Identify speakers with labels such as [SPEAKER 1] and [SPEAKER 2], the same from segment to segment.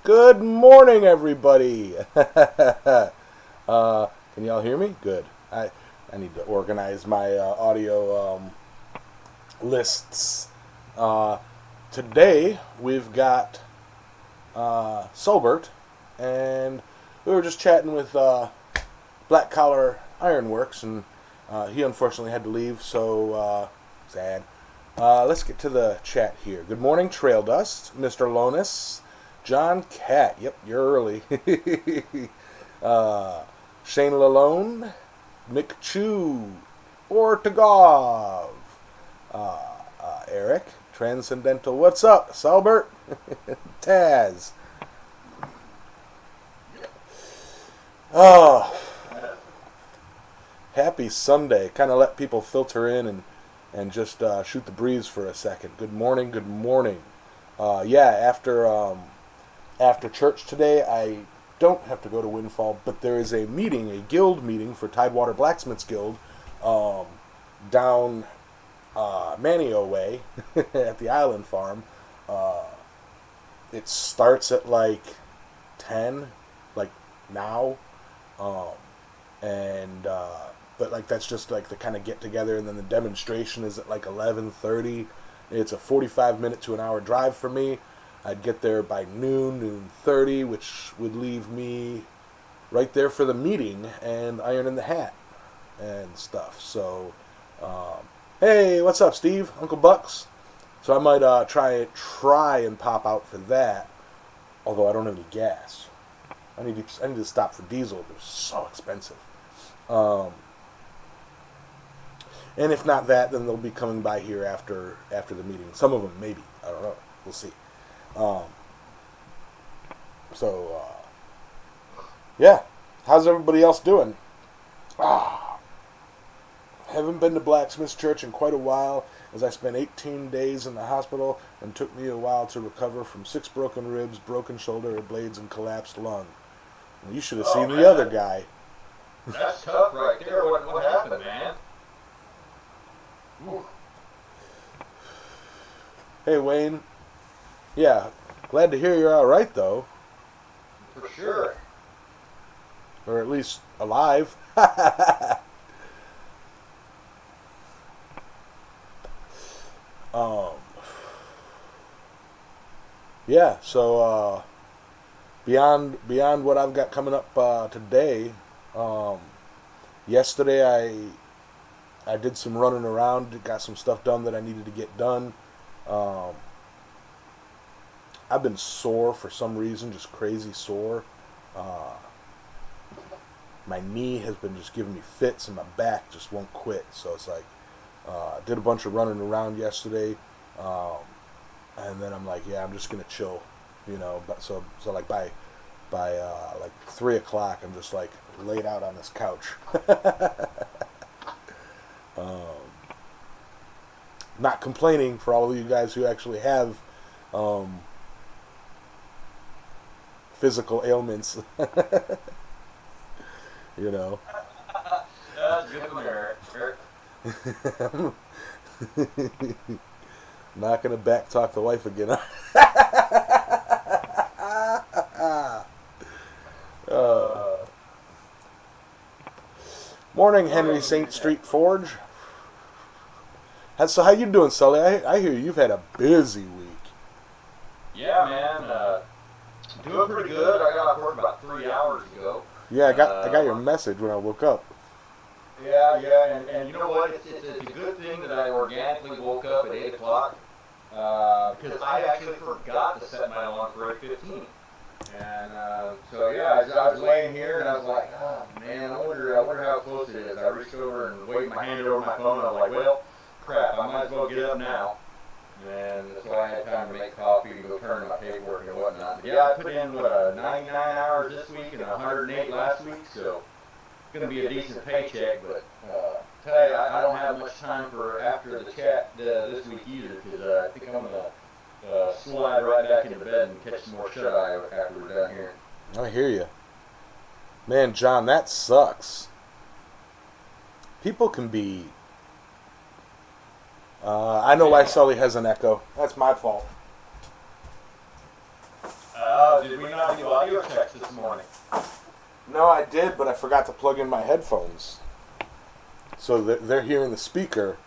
[SPEAKER 1] Good morning, everybody. Can y'all hear me? Good. I need to organize my audio lists. Today we've got Sobert, and we were just chatting with Black Collar Ironworks, and he unfortunately had to leave, so sad. Let's get to the chat here. Good morning, Trail Dust, Mr. Lonis, John Cat. Yep, you're early. Shane Lalone, Mick Chu, Ortegov, Eric, Transcendental. What's up, Salbert? Taz. Oh, happy Sunday. Kind of let people filter in and just shoot the breeze for a second. Good morning, good morning. After church today, I don't have to go to Windfall, but there is a meeting, a guild meeting for Tidewater Blacksmiths Guild down Manio Way at the Island Farm. It starts at like 10, like now, but like that's just like the kind of get together, and then the demonstration is at like 11:30. It's a 45-minute to an hour drive for me. I'd get there by noon 30, which would leave me right there for the meeting and iron in the hat and stuff. So, hey, what's up, Steve? Uncle Bucks. So I might try and pop out for that, although I don't have any gas. I need to stop for diesel. They're so expensive. And if not that, then they'll be coming by here after the meeting. Some of them, maybe. I don't know. We'll see. Yeah. How's everybody else doing? Haven't been to Blacksmiths Church in quite a while, as I spent 18 days in the hospital and took me a while to recover from 6 broken ribs, broken shoulder blades, and collapsed lung. You should have seen the other guy.
[SPEAKER 2] That's tough right there. What happened, man? Ooh.
[SPEAKER 1] Hey, Wayne. Yeah, glad to hear you're all right, though.
[SPEAKER 2] For sure.
[SPEAKER 1] Or at least alive. Yeah, so beyond what I've got coming up today, yesterday I did some running around, got some stuff done that I needed to get done. I've been sore for some reason, just crazy sore. My knee has been just giving me fits, and my back just won't quit. So it's like, did a bunch of running around yesterday, and then I'm like, yeah, I'm just gonna chill, you know. But so like by like 3 o'clock, I'm just like laid out on this couch. Not complaining for all of you guys who actually have physical ailments. You know.
[SPEAKER 2] Good one there.
[SPEAKER 1] Not gonna back talk the wife again. Morning, Henry St. Street Forge. So how you doing, Sully? I hear you've had a busy week.
[SPEAKER 2] Yeah, man. Doing pretty good. I got off work about 3 hours ago.
[SPEAKER 1] Yeah, I got your message when I woke up.
[SPEAKER 2] Yeah, and you know what? It's a good thing that I organically woke up at 8 o'clock, because I actually forgot to set my alarm for 8:15. And so yeah, I was laying here and I was like, oh man, I wonder how close it is. I reached over and waved my hand over my phone. And I was like, well, crap, I might as well get up now. And so I had time to make coffee and go turn my paperwork and whatnot. But yeah, I put in 99 hours this week and 108 last week, so it's going to be a decent paycheck. But tell you, I don't have much time for after the chat this week either, because I think I'm going to slide right back into bed and catch some more shut-eye after we're done here.
[SPEAKER 1] I hear you. Man, John, that sucks. People can be... I know why Sully has an echo. That's my fault.
[SPEAKER 2] Oh, did we not do audio checks this morning?
[SPEAKER 1] No, I did, but I forgot to plug in my headphones. So they're hearing the speaker.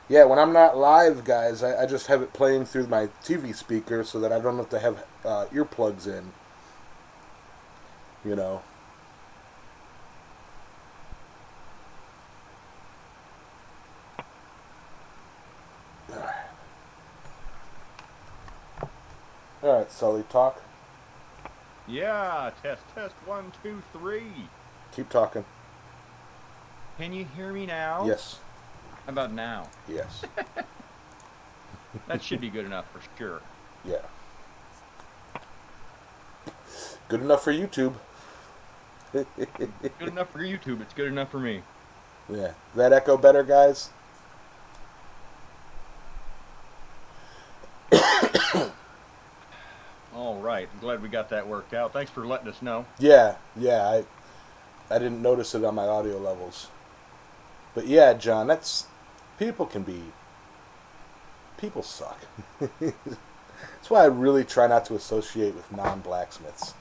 [SPEAKER 1] Yeah, when I'm not live, guys, I just have it playing through my TV speaker so that I don't have to have earplugs in. You know. Alright, Sully, talk.
[SPEAKER 2] Yeah, test, 1, 2, 3.
[SPEAKER 1] Keep talking.
[SPEAKER 2] Can you hear me now?
[SPEAKER 1] Yes.
[SPEAKER 2] How about now?
[SPEAKER 1] Yes.
[SPEAKER 2] That should be good enough for sure.
[SPEAKER 1] Yeah. Good enough for YouTube.
[SPEAKER 2] Good enough for YouTube. It's good enough for me.
[SPEAKER 1] Yeah. That echo better, guys?
[SPEAKER 2] All right. I'm glad we got that worked out. Thanks for letting us know.
[SPEAKER 1] Yeah. I didn't notice it on my audio levels. But yeah, John, that's... People suck. That's why I really try not to associate with non-blacksmiths.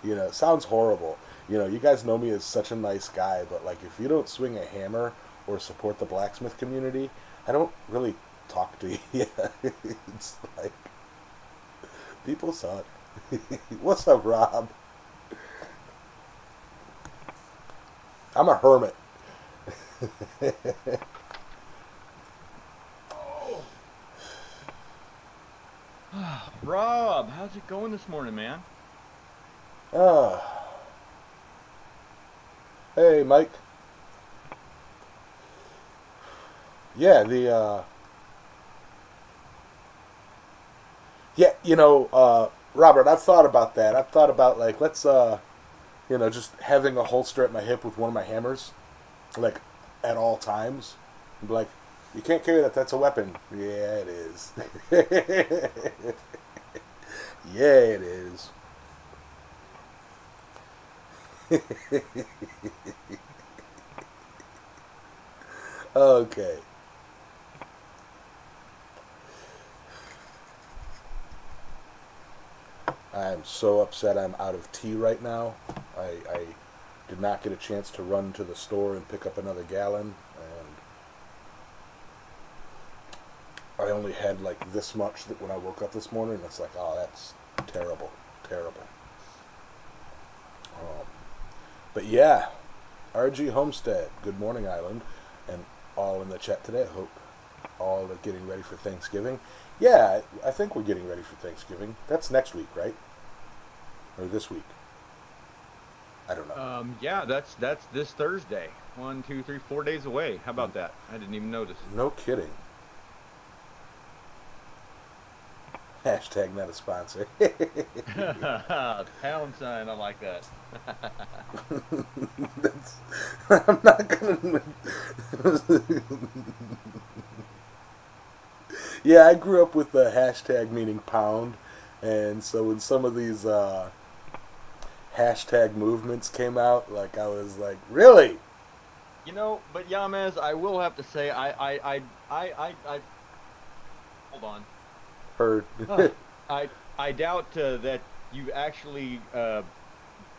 [SPEAKER 1] You know, it sounds horrible. You know, you guys know me as such a nice guy, but like if you don't swing a hammer or support the blacksmith community, I don't really talk to you. It's like, people suck. What's up, Rob? I'm a hermit.
[SPEAKER 2] Rob, how's it going this morning, man?
[SPEAKER 1] Hey, Mike. Yeah, yeah, you know, Robert, I've thought about that. I've thought about, like, let's, you know, just having a holster at my hip with one of my hammers, like, at all times. And be like, you can't carry that, that's a weapon. Yeah, it is. Yeah, it is. Okay. I'm so upset I'm out of tea right now. I did not get a chance to run to the store and pick up another gallon, and I only had like this much that when I woke up this morning. It's like, oh, that's terrible, terrible. But yeah, RG Homestead, Good Morning Island, and all in the chat today. I hope all are getting ready for Thanksgiving. Yeah, I think we're getting ready for Thanksgiving. That's next week, right? Or this week? I don't know.
[SPEAKER 2] Yeah, that's this Thursday. 1, 2, 3, 4 days away. How about that? I didn't even notice.
[SPEAKER 1] No kidding. Hashtag not a sponsor.
[SPEAKER 2] Pound sign, I like that.
[SPEAKER 1] I'm not gonna. Yeah, I grew up with the hashtag meaning pound, and so when some of these hashtag movements came out, like I was like, really?
[SPEAKER 2] You know, but Yamez, I will have to say, I hold on.
[SPEAKER 1] Heard.
[SPEAKER 2] I doubt that you've actually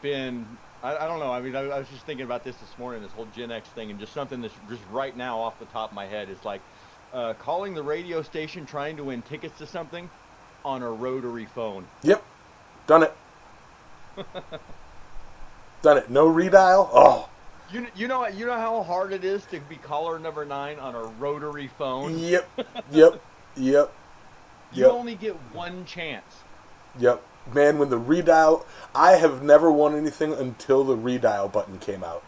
[SPEAKER 2] been. I don't know. I mean, I was just thinking about this morning, this whole Gen X thing, and just something that's just right now off the top of my head is like calling the radio station trying to win tickets to something on a rotary phone.
[SPEAKER 1] Yep, done it. Done it. No redial. Oh.
[SPEAKER 2] You know how hard it is to be caller number 9 on a rotary phone.
[SPEAKER 1] Yep.
[SPEAKER 2] You only get one chance.
[SPEAKER 1] Yep. Man, when the redial... I have never won anything until the redial button came out.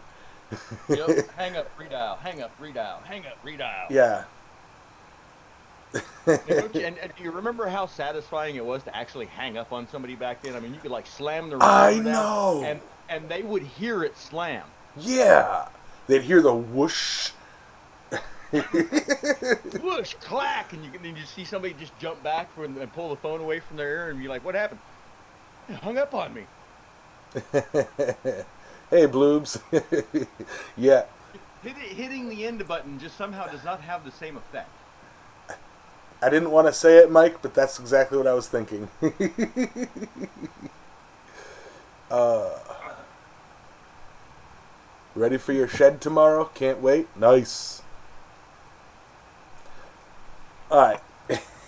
[SPEAKER 2] Yep. Hang up, redial. Hang up, redial. Hang up, redial.
[SPEAKER 1] Yeah.
[SPEAKER 2] And do you remember how satisfying it was to actually hang up on somebody back then? I mean, you could, like, slam the receiver down, and they would hear it slam.
[SPEAKER 1] Yeah. They'd hear the whoosh...
[SPEAKER 2] Whoosh, clack, and you see somebody just jump back and pull the phone away from their ear and be like, what happened? It hung up on me.
[SPEAKER 1] Hey, Bloobs. Yeah.
[SPEAKER 2] Hitting the end button just somehow does not have the same effect.
[SPEAKER 1] I didn't want to say it, Mike, but that's exactly what I was thinking. Ready for your shed tomorrow? Can't wait. Nice. Alright.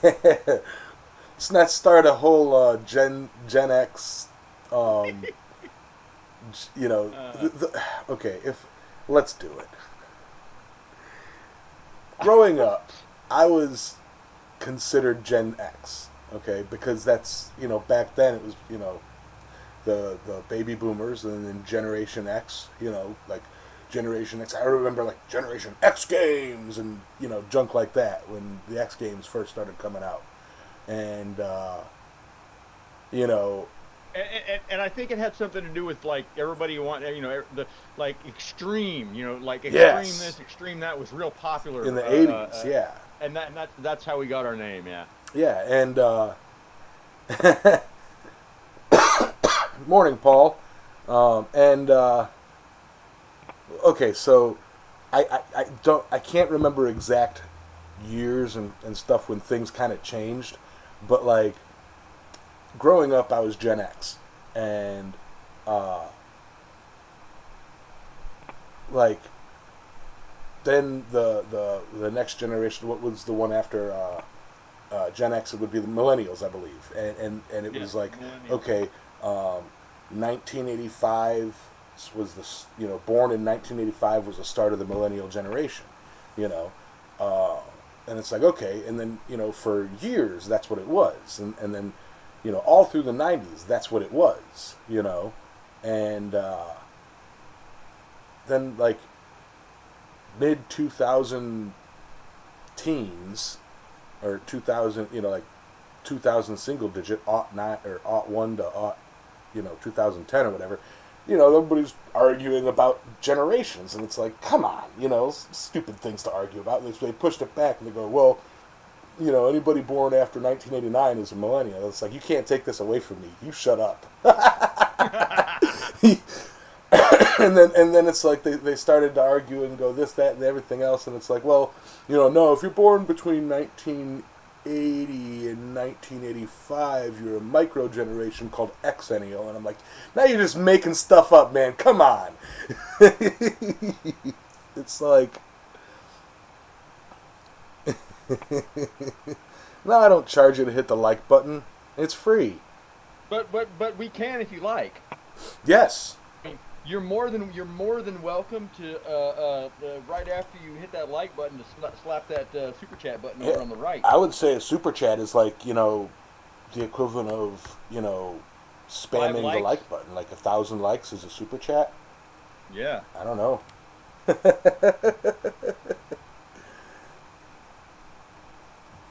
[SPEAKER 1] Let's not start a whole Gen X, okay, let's do it. Growing up, I was considered Gen X, okay, because that's, back then it was, the baby boomers, and then Generation X, like Generation X. I remember like Generation X Games and junk like that when the X Games first started coming out, and
[SPEAKER 2] And I think it had something to do with like everybody the like extreme, like extreme
[SPEAKER 1] Yes.
[SPEAKER 2] this, extreme that was real popular
[SPEAKER 1] in the 80s, yeah.
[SPEAKER 2] And that's how we got our name, yeah.
[SPEAKER 1] Yeah, and morning, Paul. Okay, so I can't remember exact years and stuff when things kind of changed, but like growing up, I was Gen X, and like then the next generation. What was the one after Gen X? It would be the millennials, I believe, and it was like, okay, 1985 was born in 1985 was the start of the millennial generation, and it's like, okay, and then for years that's what it was, and then all through the 90s that's what it was, and then like mid 2000 teens or 2000, like 2000 single digit, 09 or 01 to 2010 or whatever, everybody's arguing about generations, and it's like, come on, stupid things to argue about. They pushed it back and they go, well, anybody born after 1989 is a millennial. It's like, you can't take this away from me. You shut up. and then it's like they started to argue and go this, that, and everything else, and it's like, well, no, if you're born between 1980 and 1985, you're a micro generation called Xennial. And I'm like, now you're just making stuff up, man. Come on. It's like, no, I don't charge you to hit the like button. It's free.
[SPEAKER 2] But we can if you like.
[SPEAKER 1] Yes.
[SPEAKER 2] I mean, you're more than welcome to right after you hit that like button to slap that super chat button over on the right.
[SPEAKER 1] I would say a super chat is like the equivalent of spamming the like button. Like 1,000 likes is a super chat.
[SPEAKER 2] Yeah.
[SPEAKER 1] I don't know.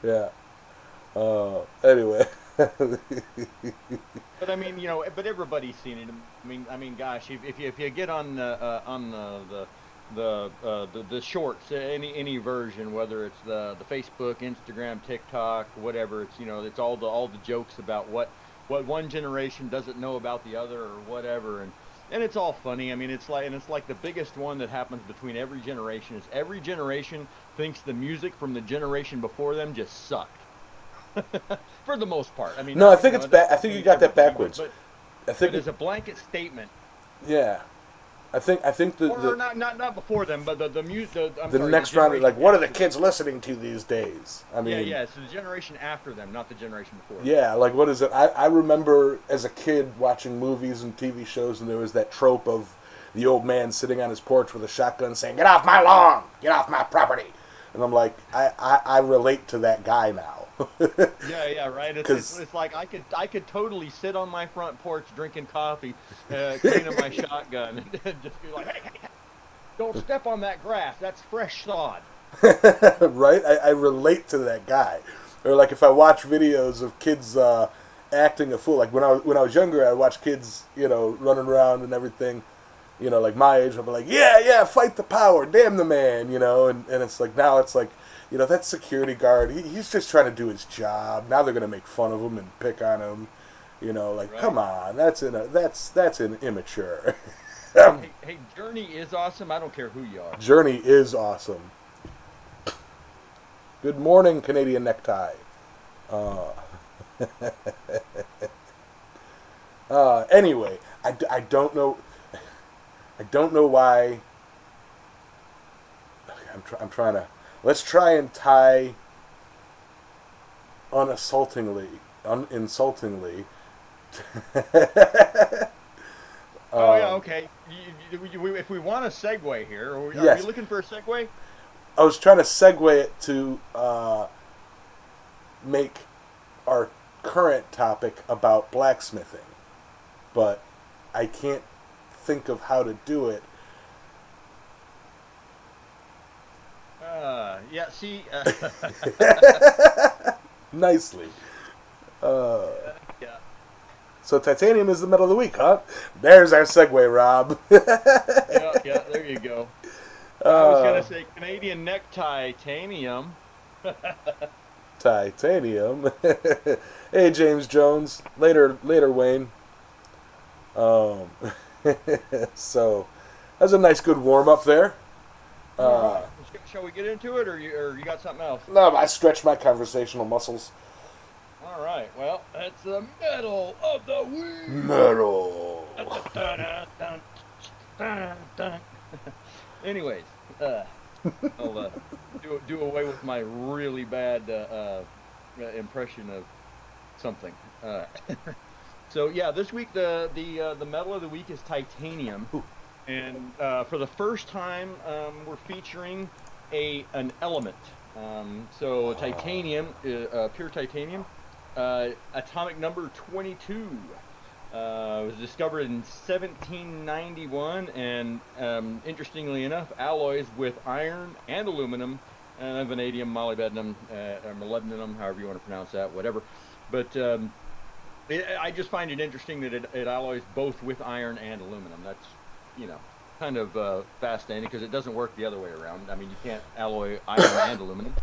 [SPEAKER 1] Yeah. Anyway.
[SPEAKER 2] But I mean, but everybody's seen it. I mean, gosh, if you get on the shorts, any version, whether it's the Facebook, Instagram, TikTok, whatever, it's all the jokes about what one generation doesn't know about the other or whatever, and it's all funny. I mean, it's like the biggest one that happens between every generation is every generation thinks the music from the generation before them just sucked. For the most part. I mean,
[SPEAKER 1] no, I think it's bad. I think you got that backwards.
[SPEAKER 2] But
[SPEAKER 1] I think
[SPEAKER 2] it's a blanket statement.
[SPEAKER 1] Yeah, I think
[SPEAKER 2] or not before them, but the music.
[SPEAKER 1] The next round, like, what are the kids listening to these days? I mean,
[SPEAKER 2] yeah. So the generation after them, not the generation before.
[SPEAKER 1] Yeah, like, what is it? I remember as a kid watching movies and TV shows, and there was that trope of the old man sitting on his porch with a shotgun saying, "Get off my lawn! Get off my property!" And I'm like, I relate to that guy now.
[SPEAKER 2] Yeah, right. It's like I could totally sit on my front porch drinking coffee, cleaning my shotgun, and just be like, hey, don't step on that grass. That's fresh sod.
[SPEAKER 1] Right? I relate to that guy. Or like if I watch videos of kids acting a fool, like when I was younger, I watched kids, running around and everything. Like my age, I'll be like, yeah, fight the power, damn the man, and it's like, now it's like, that security guard, he's just trying to do his job. Now they're going to make fun of him and pick on him, You know, like,
[SPEAKER 2] Right.
[SPEAKER 1] come on, that's an immature.
[SPEAKER 2] Hey, Journey is awesome. I don't care who you are.
[SPEAKER 1] Journey is awesome. Good morning, Canadian necktie. Anyway, I don't know. I don't know why. I'm trying to. Let's try and tie uninsultingly.
[SPEAKER 2] Oh yeah, okay. If we want a segue here, are
[SPEAKER 1] Yes.
[SPEAKER 2] you looking for a segue?
[SPEAKER 1] I was trying to segue it to make our current topic about blacksmithing, but I can't think of how to do it.
[SPEAKER 2] Yeah. See.
[SPEAKER 1] Nicely.
[SPEAKER 2] Yeah.
[SPEAKER 1] So titanium is the metal of the week, huh? There's our segue, Rob.
[SPEAKER 2] Yeah. There you go. I was gonna say Canadian necktie titanium.
[SPEAKER 1] Titanium. Hey, James Jones. Later, Wayne. So that was a nice, good warm up there.
[SPEAKER 2] Right. Shall we get into it, or you got something else?
[SPEAKER 1] No, I stretched my conversational muscles.
[SPEAKER 2] All right. Well, that's the metal of the week.
[SPEAKER 1] Metal.
[SPEAKER 2] Anyways, I'll do away with my really bad impression of something. So yeah, this week the metal of the week is titanium, and for the first time we're featuring an element. So titanium, pure titanium, atomic number 22. Was discovered in 1791, and interestingly enough, alloys with iron and aluminum, and vanadium, molybdenum, or molybdenum, however you want to pronounce that, whatever. But I just find it interesting that it alloys both with iron and aluminum. That's, kind of fascinating, because it doesn't work the other way around. I mean, you can't alloy iron and aluminum.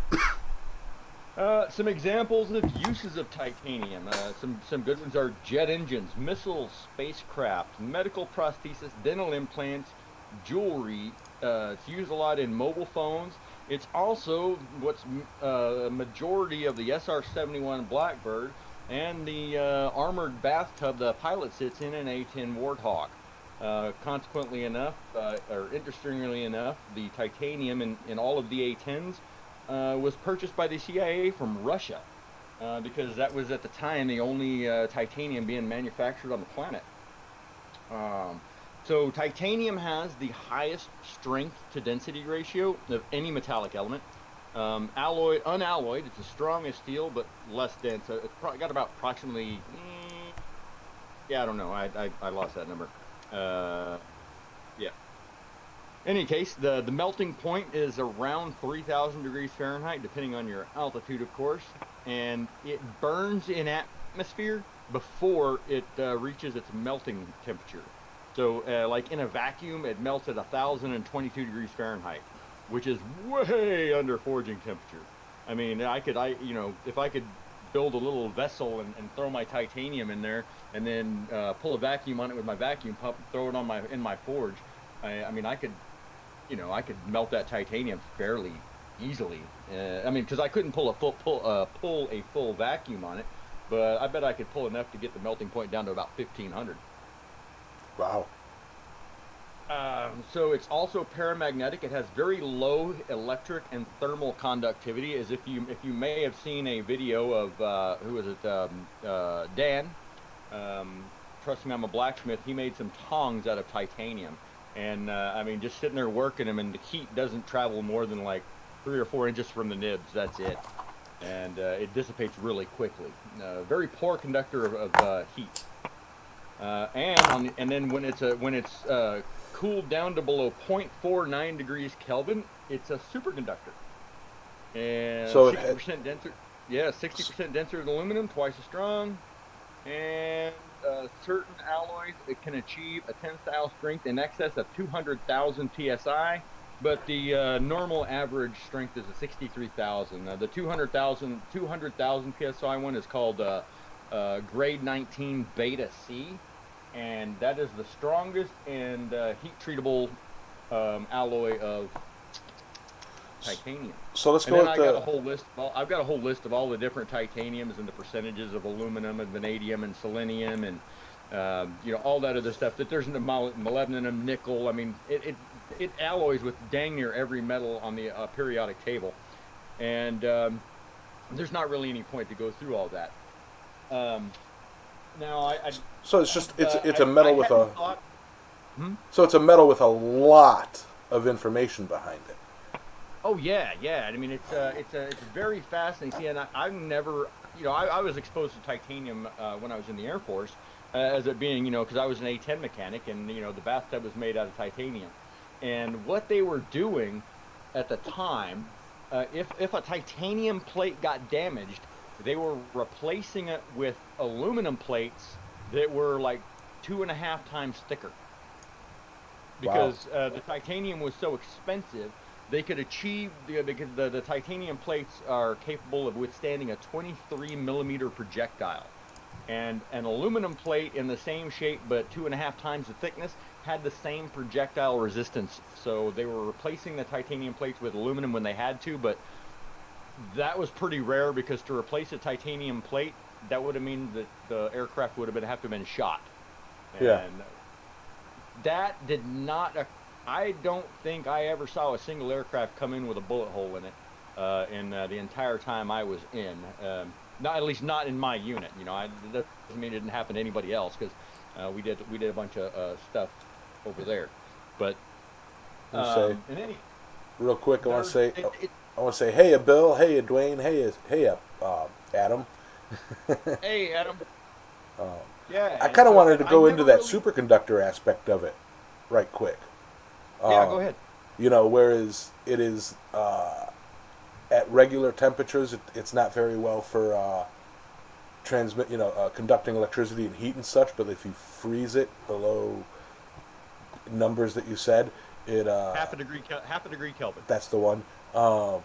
[SPEAKER 2] Some examples of uses of titanium. Some good ones are jet engines, missiles, spacecraft, medical prosthesis, dental implants, jewelry. It's used a lot in mobile phones. It's also what's a majority of the SR-71 Blackbird and the armored bathtub the pilot sits in an A-10 Warthog. Consequently enough, or interestingly enough, the titanium in all of the A-10s was purchased by the CIA from Russia, because that was at the time the only titanium being manufactured on the planet. So titanium has the highest strength to density ratio of any metallic element. Unalloyed, it's as strong as steel but less dense. It's got about approximately, I don't know, I lost that number. Yeah. In any case, the melting point is around 3,000 degrees Fahrenheit, depending on your altitude, of course, and it burns in atmosphere before it reaches its melting temperature. So, like in a vacuum, it melts at 1,022 degrees Fahrenheit, which is way under forging temperature. I mean, if I could build a little vessel and throw my titanium in there, and then pull a vacuum on it with my vacuum pump, and throw it in my forge, I could melt that titanium fairly easily. Because I couldn't pull a full vacuum on it, but I bet I could pull enough to get the melting point down to about 1,500.
[SPEAKER 1] Wow.
[SPEAKER 2] So it's also paramagnetic. It has very low electric and thermal conductivity. As if you may have seen a video of who was it? Dan. Trust me, I'm a blacksmith. He made some tongs out of titanium, and just sitting there working them, and the heat doesn't travel more than like 3 or 4 inches from the nibs. That's it, and it dissipates really quickly. Very poor conductor of heat. And then when it's cooled down to below 0.49 degrees Kelvin, it's a superconductor. And
[SPEAKER 1] so
[SPEAKER 2] 60% denser. Yeah, 60% denser than aluminum, twice as strong. And certain alloys, it can achieve a tensile strength in excess of 200,000 psi, but the normal average strength is a 63,000. The 200,000 psi one is called grade 19 beta C, and that is the strongest and heat treatable alloy of titanium.
[SPEAKER 1] So let's
[SPEAKER 2] And
[SPEAKER 1] go
[SPEAKER 2] then
[SPEAKER 1] with
[SPEAKER 2] I got a
[SPEAKER 1] the.
[SPEAKER 2] whole list. I've got a whole list of all the different titaniums and the percentages of aluminum and vanadium and selenium and all that other stuff. That there's no molybdenum, nickel. I mean, it alloys with dang near every metal on the periodic table, and there's not really any point to go through all that. Now
[SPEAKER 1] So it's just it's a metal with a.
[SPEAKER 2] thought.
[SPEAKER 1] So it's a metal with a lot of information behind it.
[SPEAKER 2] Oh yeah, yeah. I mean, it's very fascinating. See, and I've never, I was exposed to titanium when I was in the Air Force, as it being, because I was an A-10 mechanic, and the bathtub was made out of titanium, and what they were doing at the time, if a titanium plate got damaged, they were replacing it with aluminum plates that were like 2.5 times thicker, because the titanium was so expensive. They could achieve because the titanium plates are capable of withstanding a 23 millimeter projectile, and an aluminum plate in the same shape but 2.5 times the thickness had the same projectile resistance. So they were replacing the titanium plates with aluminum when they had to, but that was pretty rare, because to replace a titanium plate, that would have mean that the aircraft would have to been shot. And
[SPEAKER 1] Yeah.
[SPEAKER 2] that did not. I don't think I ever saw a single aircraft come in with a bullet hole in it in the entire time I was in. Not, at least not in my unit. That doesn't mean it didn't happen to anybody else, because we did a bunch of stuff over there. But
[SPEAKER 1] Say,
[SPEAKER 2] in any
[SPEAKER 1] real quick, I want to say,
[SPEAKER 2] it,
[SPEAKER 1] hey, Bill, hey, Dwayne, hey, Adam.
[SPEAKER 2] hey, Adam. Yeah.
[SPEAKER 1] I kind of wanted to go into that
[SPEAKER 2] really...
[SPEAKER 1] superconductor aspect of it, right quick.
[SPEAKER 2] Yeah, go ahead.
[SPEAKER 1] Whereas it is at regular temperatures, it's not very well for conducting electricity and heat and such. But if you freeze it below numbers that you said, it
[SPEAKER 2] half a degree Kelvin.
[SPEAKER 1] That's the one.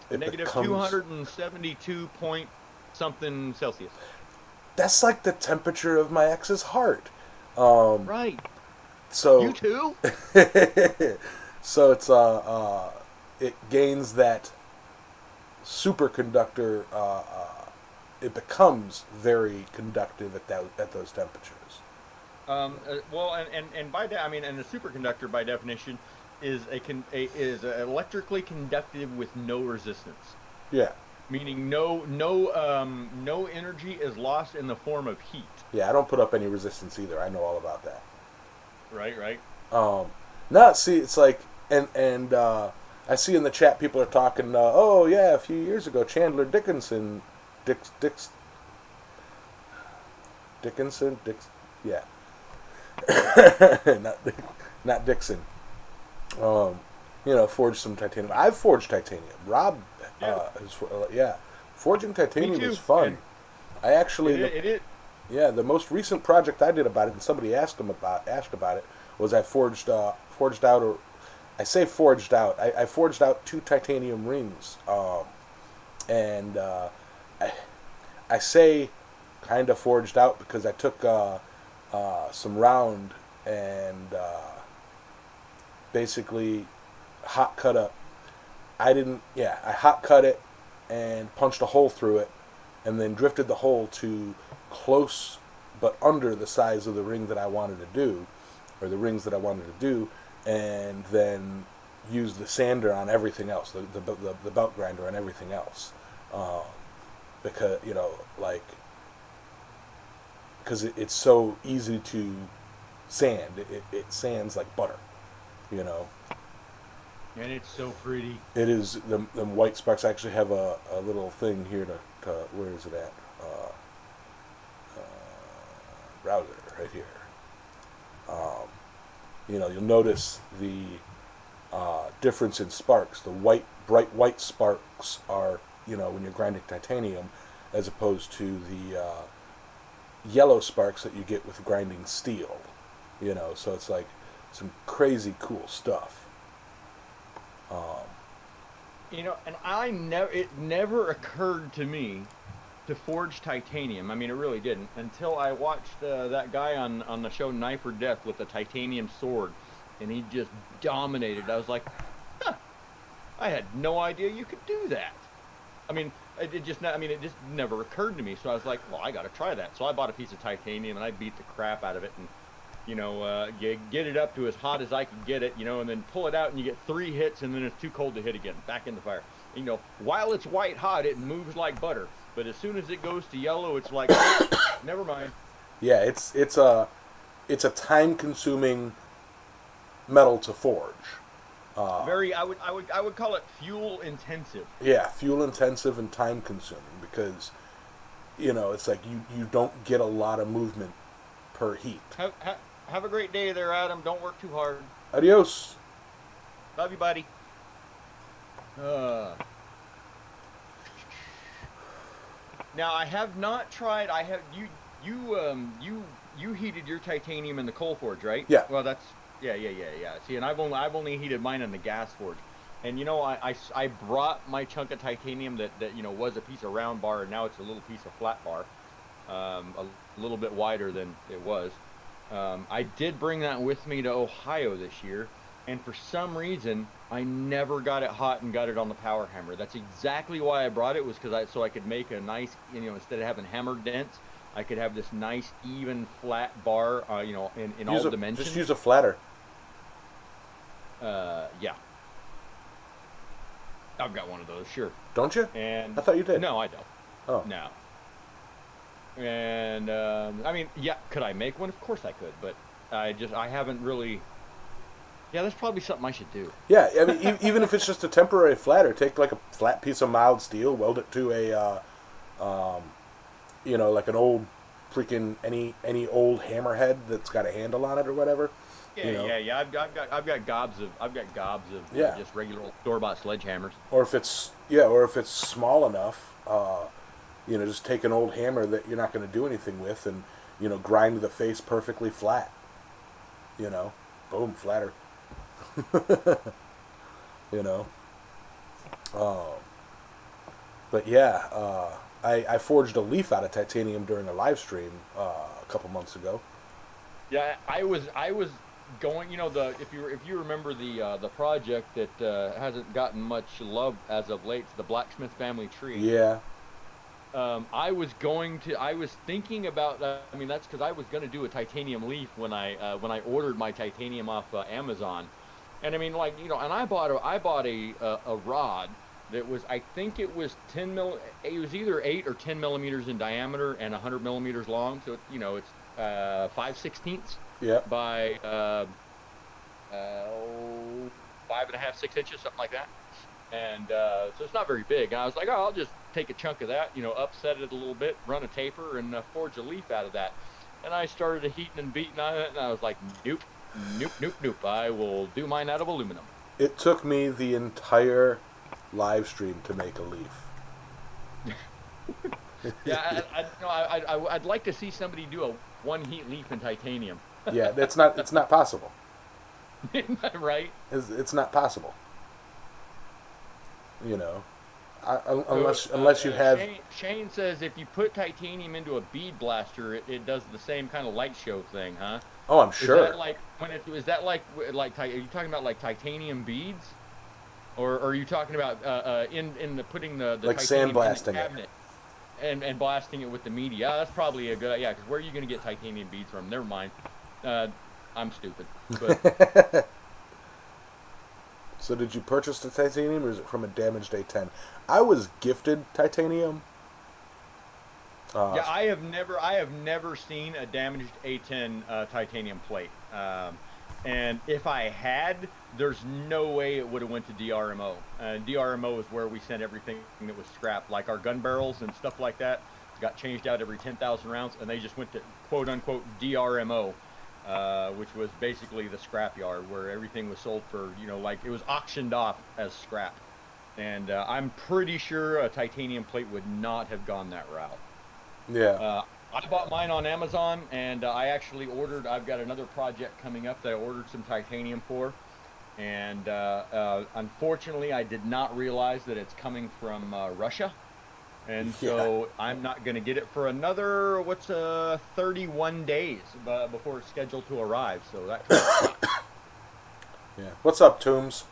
[SPEAKER 1] It
[SPEAKER 2] Negative
[SPEAKER 1] becomes
[SPEAKER 2] 272 point something Celsius.
[SPEAKER 1] That's like the temperature of my ex's heart.
[SPEAKER 2] Right.
[SPEAKER 1] So
[SPEAKER 2] you too.
[SPEAKER 1] So it's it gains that superconductor. It becomes very conductive at those temperatures.
[SPEAKER 2] Well, and by that I mean, and a superconductor by definition is is electrically conductive with no resistance.
[SPEAKER 1] Yeah.
[SPEAKER 2] Meaning no energy is lost in the form of heat.
[SPEAKER 1] Yeah, I don't put up any resistance either. I know all about that.
[SPEAKER 2] Right.
[SPEAKER 1] No, see, it's like, and I see in the chat people are talking. Oh yeah, a few years ago, Chandler Dickinson, yeah, not Dixon. Forged some titanium. I've forged titanium. Rob, forging titanium is fun.
[SPEAKER 2] And
[SPEAKER 1] I actually,
[SPEAKER 2] it is.
[SPEAKER 1] Yeah, the most recent project I did about it, and somebody asked about it, was I forged out, or I say forged out. I forged out 2 titanium rings, and I say kind of forged out because I took some round and basically hot cut up. I hot cut it and punched a hole through it, and then drifted the hole to close but under the size of the ring that I wanted to do, or the rings that I wanted to do, and then use the sander on everything else, the belt grinder on everything else, because it's so easy to sand. It sands like butter,
[SPEAKER 2] And it's so pretty.
[SPEAKER 1] It is. Them white sparks. I actually have a little thing here to where is it at? Browser right here. You'll notice the difference in sparks. The bright white sparks are, when you're grinding titanium, as opposed to the yellow sparks that you get with grinding steel. So it's like some crazy cool stuff.
[SPEAKER 2] And it never occurred to me to forge titanium. I mean, it really didn't until I watched that guy on the show Knife or Death with the titanium sword, and he just dominated. I was like, huh, I had no idea you could do that. I mean, it just never occurred to me. So I was like, well, I got to try that. So I bought a piece of titanium and I beat the crap out of it, and get it up to as hot as I could get it, and then pull it out and you get 3 hits and then it's too cold to hit again. Back in the fire. While it's white hot, it moves like butter. But as soon as it goes to yellow, it's like, never mind.
[SPEAKER 1] Yeah, it's a time consuming metal to forge.
[SPEAKER 2] I would call it fuel intensive.
[SPEAKER 1] Yeah, fuel intensive and time consuming because, it's like you don't get a lot of movement per heat.
[SPEAKER 2] Have a great day there, Adam. Don't work too hard.
[SPEAKER 1] Adios.
[SPEAKER 2] Love you, buddy. Now I have not tried. I have you heated your titanium in the coal forge, right?
[SPEAKER 1] Yeah.
[SPEAKER 2] Well, that's yeah. See, and I've only heated mine in the gas forge, and I brought my chunk of titanium that was a piece of round bar, and now it's a little piece of flat bar, a little bit wider than it was. I did bring that with me to Ohio this year, and for some reason I never got it hot and got it on the power hammer. That's exactly why I brought it, was so I could make a nice, instead of having hammer dents, I could have this nice even flat bar, in all dimensions.
[SPEAKER 1] Just use a flatter.
[SPEAKER 2] Yeah. I've got one of those, sure.
[SPEAKER 1] Don't you?
[SPEAKER 2] And
[SPEAKER 1] I thought you did.
[SPEAKER 2] No, I don't.
[SPEAKER 1] Oh.
[SPEAKER 2] No. And I mean, yeah, could I make one? Of course I could, but I haven't really. Yeah, that's probably something I should do.
[SPEAKER 1] Yeah, I mean, even if it's just a temporary flatter, take like a flat piece of mild steel, weld it to a, like an old freaking any old hammerhead that's got a handle on it or whatever.
[SPEAKER 2] Yeah. I've got gobs of just regular old store-bought sledgehammers.
[SPEAKER 1] Or if it's small enough, just take an old hammer that you're not going to do anything with, and grind the face perfectly flat. Boom, flatter. But yeah, I forged a leaf out of titanium during a live stream a couple months ago.
[SPEAKER 2] Yeah, I was going. If you remember the project that hasn't gotten much love as of late, the Blacksmiths family tree.
[SPEAKER 1] Yeah.
[SPEAKER 2] I was thinking about. That's because I was going to do a titanium leaf when I ordered my titanium off Amazon, and and I bought a rod that was, I think it was 10 mil. It was either 8 or 10 millimeters in diameter and 100 millimeters long. So it's 5/16 by 5.5, 6 inches, something like that. And so it's not very big. And I was like, I'll just take a chunk of that, upset it a little bit, run a taper, and forge a leaf out of that. And I started heating and beating on it, and I was like, nope. I will do mine out of aluminum.
[SPEAKER 1] It took me the entire live stream to make a leaf.
[SPEAKER 2] Yeah, I'd like to see somebody do a one heat leaf in titanium.
[SPEAKER 1] Yeah, it's not possible.
[SPEAKER 2] Right?
[SPEAKER 1] It's not possible. Unless you have.
[SPEAKER 2] Shane says if you put titanium into a bead blaster, it does the same kind of light show thing, huh?
[SPEAKER 1] Oh, I'm sure.
[SPEAKER 2] Is that like are you talking about like titanium beads, or are you talking about putting the
[SPEAKER 1] like
[SPEAKER 2] titanium
[SPEAKER 1] sandblasting
[SPEAKER 2] in the cabinet and blasting it with the media? That's probably a good because where are you going to get titanium beads from? Never mind. I'm stupid. But.
[SPEAKER 1] So did you purchase the titanium, or is it from a damaged A10? I was gifted titanium.
[SPEAKER 2] Yeah, I have never seen a damaged A10 titanium plate. And if I had, there's no way it would have went to DRMO. DRMO is where we sent everything that was scrapped, like our gun barrels and stuff like that. Got changed out every 10,000 rounds, and they just went to quote unquote DRMO. Which was basically the scrap yard where everything was sold for, it was auctioned off as scrap. And I'm pretty sure a titanium plate would not have gone that route.
[SPEAKER 1] Yeah.
[SPEAKER 2] I bought mine on Amazon, and I actually I've got another project coming up that I ordered some titanium for. And unfortunately, I did not realize that it's coming from Russia. And
[SPEAKER 1] Yeah.
[SPEAKER 2] so I'm not going to get it for another 31 days before it's scheduled to arrive. So that kind of sucks.
[SPEAKER 1] Yeah. What's up, Toombs?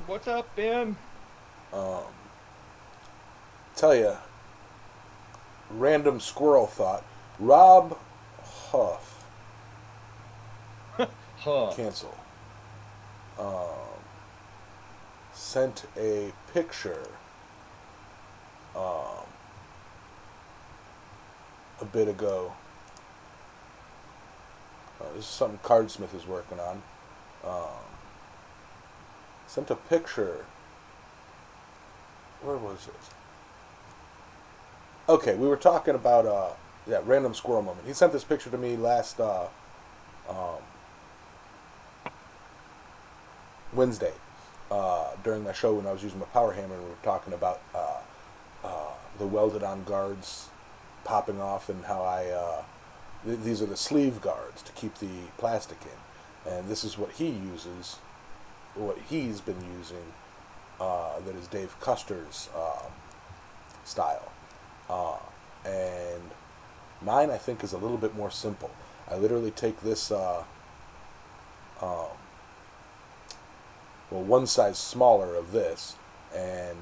[SPEAKER 2] What's up, Ben?
[SPEAKER 1] Um, tell ya, random squirrel thought. Rob Huff,
[SPEAKER 2] Huh.
[SPEAKER 1] cancel. Um, sent a picture um, a bit ago. This is something Cardsmith is working on. Um, sent a picture. Where was it? Okay, we were talking about random squirrel moment. He sent this picture to me last um, Wednesday during my show when I was using my power hammer, and we were talking about the welded on guards popping off and how these are the sleeve guards to keep the plastic in, and this is what he uses, what he's been using, that is Dave Custer's style, and mine I think is a little bit more simple. I literally take this one size smaller of this, and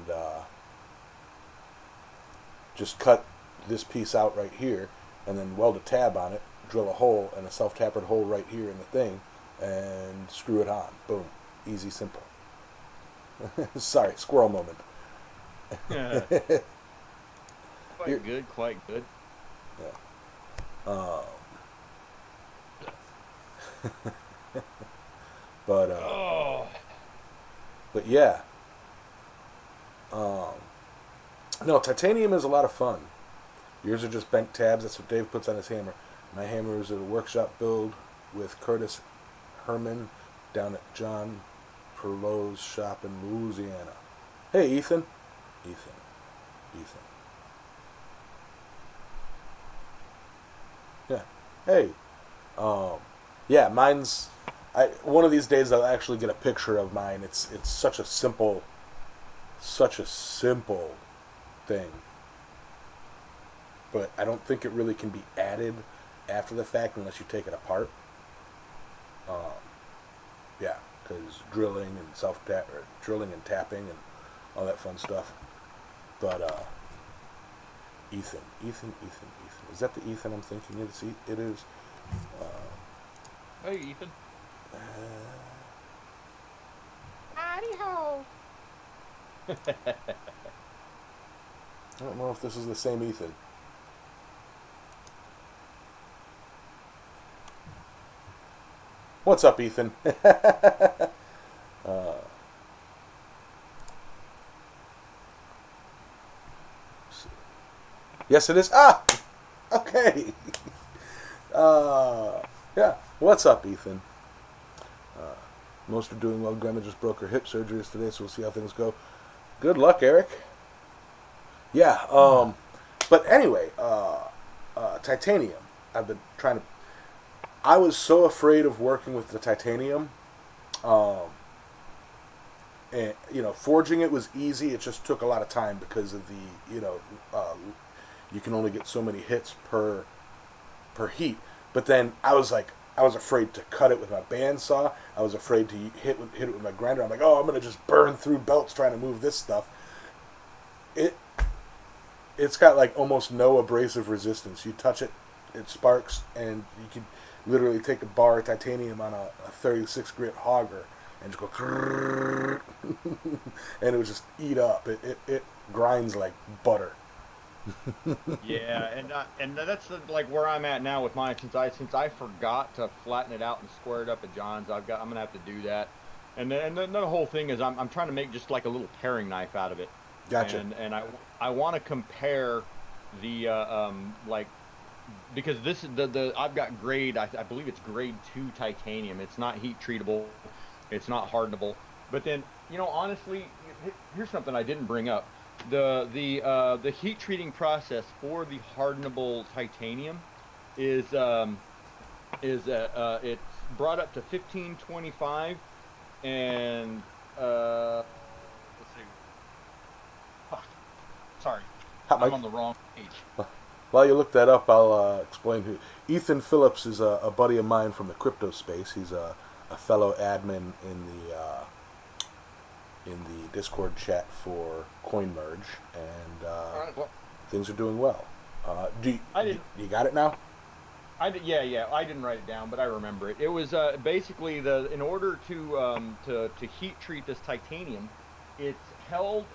[SPEAKER 1] just cut this piece out right here, and then weld a tab on it, drill a hole, and a self-tapered hole right here in the thing, and screw it on. Boom. Easy, simple. Sorry, squirrel moment.
[SPEAKER 2] Quite good, quite good.
[SPEAKER 1] Yeah. But
[SPEAKER 2] Oh,
[SPEAKER 1] yeah. No, titanium is a lot of fun. Yours are just bent tabs. That's what Dave puts on his hammer. My hammer is a workshop build with Curtis Herman down at John Perlot's shop in Louisiana. Hey, Ethan. Ethan. Yeah. Hey. Yeah, mine's. One of these days I'll actually get a picture of mine. It's such a simple thing. But I don't think it really can be added after the fact unless you take it apart. Yeah, because drilling and drilling and tapping and all that fun stuff. But Ethan. Is that the Ethan I'm thinking it is?
[SPEAKER 2] hey, Ethan.
[SPEAKER 3] Howdy ho.
[SPEAKER 1] I don't know if this is the same Ethan. What's up, Ethan? Yes, it is. Ah, okay. Yeah. What's up, Ethan? Most are doing well. Grandma just broke her hip surgeries today, so we'll see how things go. Good luck, Eric. Yeah. But anyway, titanium. I've been trying to. I was so afraid of working with the titanium. And forging it was easy. It just took a lot of time because of the you can only get so many hits per heat. But then I was afraid to cut it with my bandsaw. I was afraid to hit it with my grinder. I'm like, oh, I'm gonna just burn through belts trying to move this stuff. It's got like almost no abrasive resistance. You touch it, it sparks, and you can literally take a bar of titanium on a 36 grit hogger and just go and it would just eat up. It grinds like butter.
[SPEAKER 2] Yeah, and that's like where I'm at now with mine. Since I forgot to flatten it out and square it up at John's, I'm gonna have to do that. And then the whole thing is I'm trying to make just like a little paring knife out of it.
[SPEAKER 1] Gotcha.
[SPEAKER 2] And I want to compare the like, because this is the I've got grade, I believe it's grade 2 titanium. It's not heat treatable, it's not hardenable. But then honestly, here's something I didn't bring up. The heat treating process for the hardenable titanium is it's brought up to 1525, and let's see,
[SPEAKER 4] Sorry,
[SPEAKER 1] Hot
[SPEAKER 4] I'm
[SPEAKER 1] mic.
[SPEAKER 4] on the wrong page.
[SPEAKER 1] While you look that up, I'll explain who. Ethan Phillips is a buddy of mine from the crypto space. He's a fellow admin in the Discord chat for CoinMerge, and
[SPEAKER 4] All right, well,
[SPEAKER 1] things are doing well.
[SPEAKER 4] I didn't.
[SPEAKER 1] You got it now?
[SPEAKER 4] Yeah. I didn't write it down, but I remember it. It was basically in order to heat treat this titanium, it's held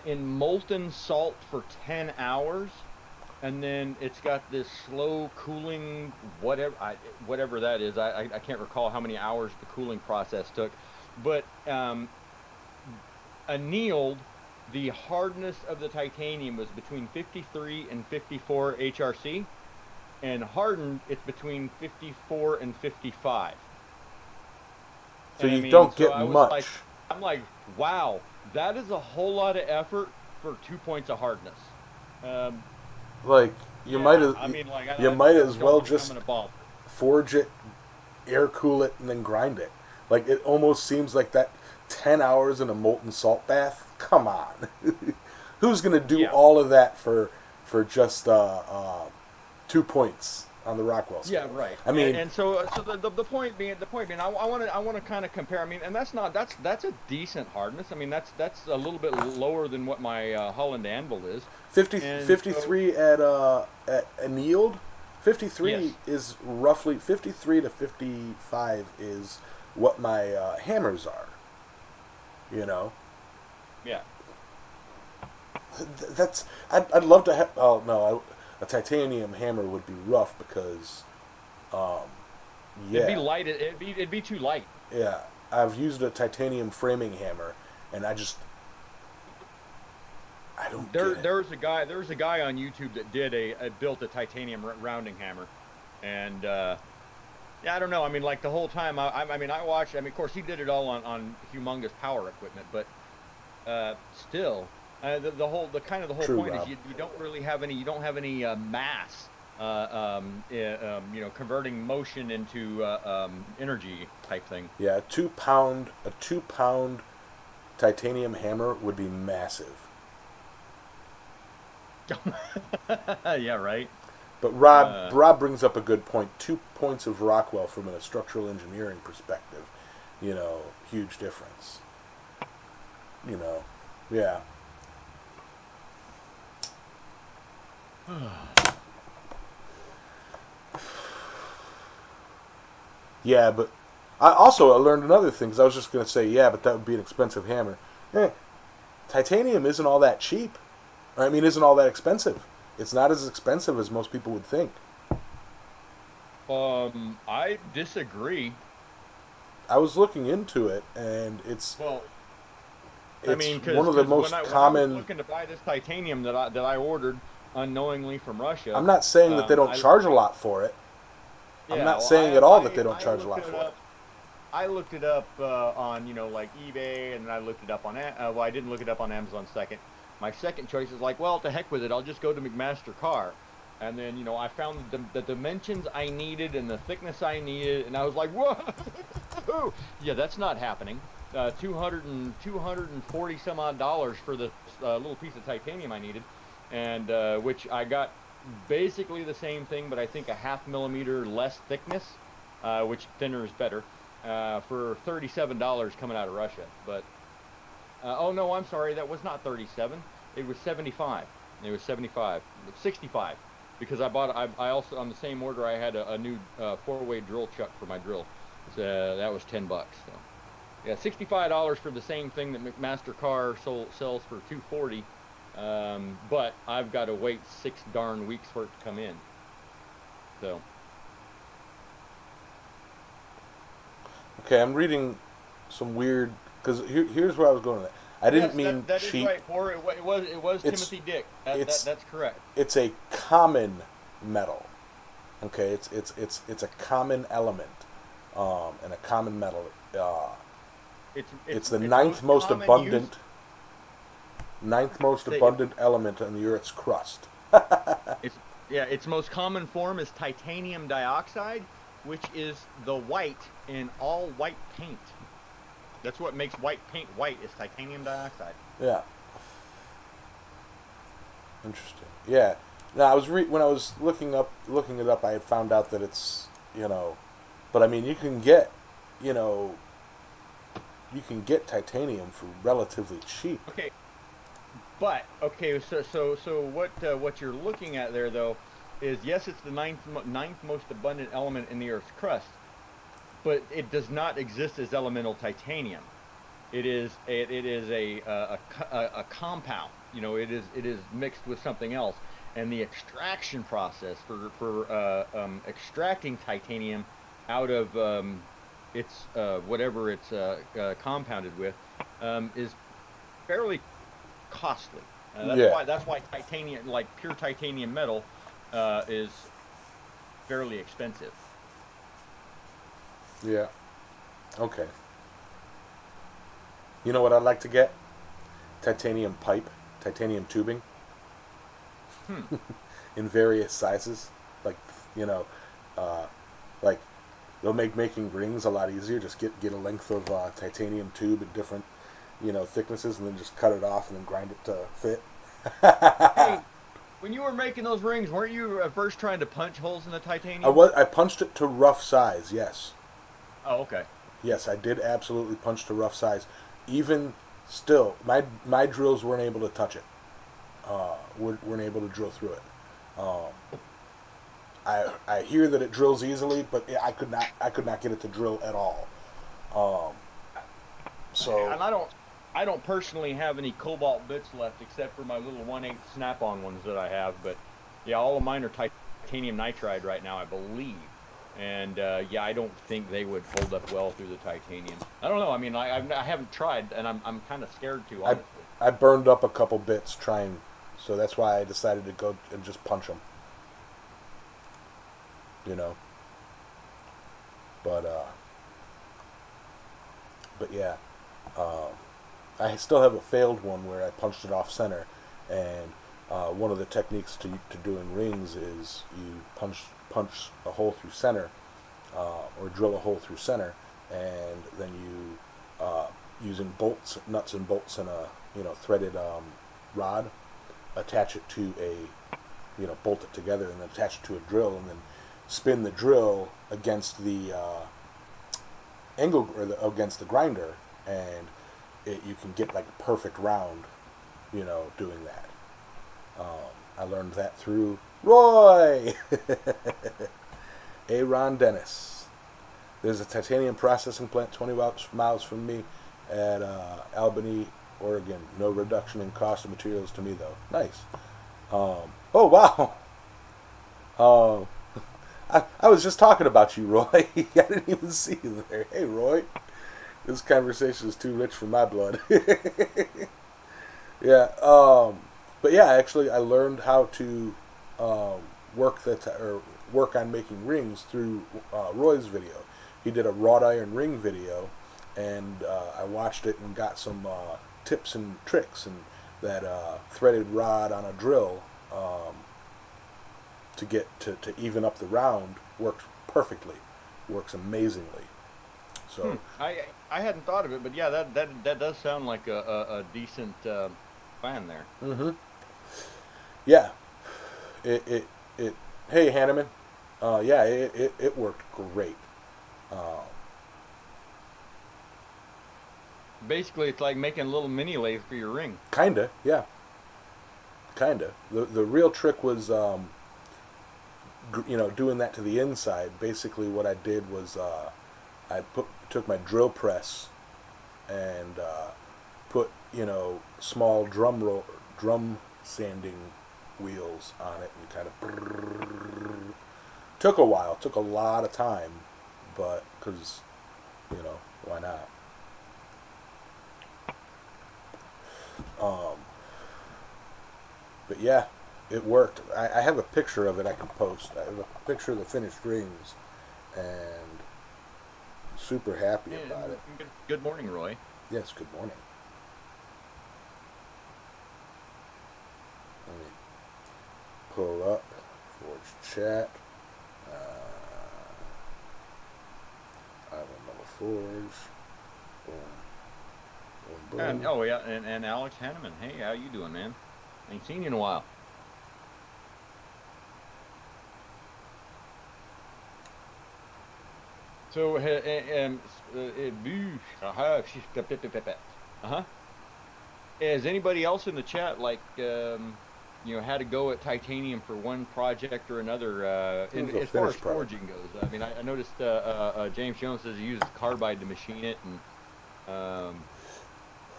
[SPEAKER 4] in molten salt for 10 hours, and then it's got this slow cooling whatever that is. I can't recall how many hours the cooling process took, but annealed. The hardness of the titanium was between 53 and 54 HRC. And hardened, it's between 54 and 55.
[SPEAKER 1] So you don't get
[SPEAKER 4] I was
[SPEAKER 1] much.
[SPEAKER 4] I'm like, wow, that is a whole lot of effort for 2 points of hardness.
[SPEAKER 1] Like you might as you might as well just forge it, air cool it, and then grind it. Like it almost seems like that 10 hours in a molten salt bath. Come on, who's gonna do all of that for just 2 points on the Rockwell scale?
[SPEAKER 4] Yeah, right.
[SPEAKER 1] I mean,
[SPEAKER 4] and so the point being, I want to kind of compare. I mean, and that's a decent hardness. I mean, that's a little bit lower than what my Holland Anvil is.
[SPEAKER 1] 53 so, at annealed. 53 is roughly 53 to 55 is what my hammers are. You know.
[SPEAKER 4] Yeah.
[SPEAKER 1] That's I'd love to have. Oh no. A titanium hammer would be rough because,
[SPEAKER 4] it'd be light. It'd be too light.
[SPEAKER 1] Yeah, I've used a titanium framing hammer, and I don't get it.
[SPEAKER 4] There was a guy on YouTube that built a titanium rounding hammer, and I don't know. I mean, like the whole time, I watched. I mean, of course, he did it all on humongous power equipment, but still. The whole
[SPEAKER 1] True,
[SPEAKER 4] point
[SPEAKER 1] Rob.
[SPEAKER 4] is you don't really have any mass converting motion into energy type thing.
[SPEAKER 1] Yeah, a 2 pound titanium hammer would be massive.
[SPEAKER 4] Yeah, right.
[SPEAKER 1] But Rob brings up a good point. 2 points of Rockwell from a structural engineering perspective, huge difference. Yeah. Yeah, but I learned another thing, because I was just going to say, yeah, but that would be an expensive hammer. Titanium isn't all that cheap. I mean, isn't all that expensive. It's not as expensive as most people would think.
[SPEAKER 4] I disagree.
[SPEAKER 1] I was looking into it, and it's
[SPEAKER 4] one
[SPEAKER 1] of the most common.
[SPEAKER 4] I was looking to buy this titanium that I ordered unknowingly from Russia.
[SPEAKER 1] I'm not saying that they don't charge a lot for it.
[SPEAKER 4] Yeah,
[SPEAKER 1] I'm not saying at all that they don't charge a lot for it.
[SPEAKER 4] I looked it up on like eBay, and I looked it up on. I didn't look it up on Amazon second. My second choice is like, well, to heck with it. I'll just go to McMaster Car, and then I found the dimensions I needed and the thickness I needed, and I was like, whoa, yeah, that's not happening. $240 some odd for the little piece of titanium I needed, and which I got basically the same thing, but I think a 0.5 millimeter less thickness, which thinner is better, for $37 coming out of Russia. But oh no, I'm sorry, that was not 37. It was 75. It was 65, because I also on the same order I had a new 4-way drill chuck for my drill. So, that was $10. So. Yeah, $65 for the same thing that McMaster Car sells for $240. But I've got to wait 6 darn weeks for it to come in. So.
[SPEAKER 1] Okay, I'm reading some weird, because here's where I was going with that. I didn't mean
[SPEAKER 4] that
[SPEAKER 1] cheap.
[SPEAKER 4] That is right, it was Timothy Dick. That's correct.
[SPEAKER 1] It's a common metal. Okay, it's a common element, and a common metal. It's the ninth most abundant element on the Earth's crust.
[SPEAKER 4] Its most common form is titanium dioxide, which is the white in all white paint. That's what makes white paint white, is titanium dioxide.
[SPEAKER 1] Yeah. Interesting. Yeah. Now I was when I was looking it up, I had found out that it's but I mean you can get you know you can get titanium for relatively cheap.
[SPEAKER 4] Okay, but okay, so what you're looking at there though is yes, it's the ninth most abundant element in the Earth's crust, but it does not exist as elemental titanium. It is a compound. It is mixed with something else, and the extraction process for extracting titanium out of its whatever it's compounded with is fairly costly. That's why titanium, like pure titanium metal, is fairly expensive.
[SPEAKER 1] Yeah. Okay. You know what I'd like to get? Titanium pipe, titanium tubing, in various sizes. Like, you know, like they'll make making rings a lot easier. Just get a length of titanium tube in different, thicknesses, and then just cut it off and then grind it to fit.
[SPEAKER 4] Hey, when you were making those rings, weren't you at first trying to punch holes in the titanium?
[SPEAKER 1] I punched it to rough size. Yes.
[SPEAKER 4] Oh, okay.
[SPEAKER 1] Yes, I did absolutely punch to rough size. Even still, my drills weren't able to touch it. Weren't able to drill through it. I hear that it drills easily, but I could not get it to drill at all. So
[SPEAKER 4] And I don't personally have any cobalt bits left except for my little 1/8 snap-on ones that I have. But yeah, all of mine are titanium nitride right now, I believe. And I don't think they would hold up well through the titanium. I don't know. I mean, I haven't tried, and I'm kind of scared to, honestly.
[SPEAKER 1] I burned up a couple bits trying, so that's why I decided to go and just punch them. But yeah, I still have a failed one where I punched it off center, and one of the techniques to doing rings is you punch a hole through center, or drill a hole through center, and then you using nuts and bolts and a threaded rod, attach it to bolt it together and then attach it to a drill, and then spin the drill against the angle or against the grinder, and you can get like a perfect round, doing that. I learned that through Roy, Aaron Dennis. There's a titanium processing plant 20 miles from me at Albany, Oregon. No reduction in cost of materials to me, though. Nice. Oh, wow. I was just talking about you, Roy. I didn't even see you there. Hey, Roy. This conversation is too rich for my blood. Yeah. But yeah, actually, I learned how to work on making rings through Roy's video. He did a wrought iron ring video, and I watched it and got some tips and tricks, and that threaded rod on a drill to get to even up the round works perfectly, works amazingly. So
[SPEAKER 4] I hadn't thought of it, but yeah, that does sound like a decent plan there.
[SPEAKER 1] Mm-hmm. Yeah. It hey Hanneman, yeah, it worked great.
[SPEAKER 4] Basically, it's like making a little mini lathe for your ring.
[SPEAKER 1] Kinda, yeah. Kinda. The real trick was, doing that to the inside. Basically, what I did was I took my drill press and put small drum sanding wheels on it, and kind of took a while, took a lot of time, but because why not? But yeah, it worked. I have a picture of it I can post. I have a picture of the finished rings, and I'm super happy about it.
[SPEAKER 4] Good morning, Roy.
[SPEAKER 1] Yes, good morning. Let me pull up Forge Chat. I don't know Forge. Boom. Boom, boom.
[SPEAKER 4] And Alex Hanneman. Hey, how you doing, man? Ain't seen you in a while. So, uh-huh. Has anybody else in the chat like had to go at titanium for one project or another?
[SPEAKER 1] It was a
[SPEAKER 4] As far as
[SPEAKER 1] finished product.
[SPEAKER 4] forging goes, I mean, I noticed James Jones says he uses carbide to machine it, and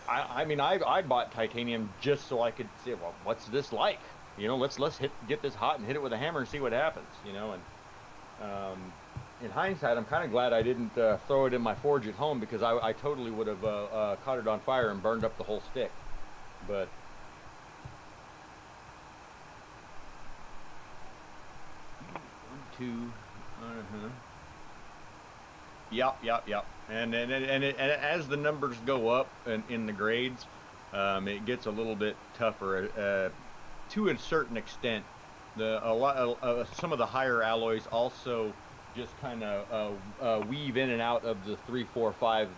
[SPEAKER 4] I mean, I bought titanium just so I could say, well, what's this like? Let's get this hot and hit it with a hammer and see what happens. And in hindsight, I'm kind of glad I didn't throw it in my forge at home, because I totally would have caught it on fire and burned up the whole stick. But two, yep. And as the numbers go up in the grades, it gets a little bit tougher to a certain extent. Some of the higher alloys also just kind of weave in and out of the 3, 4, 5,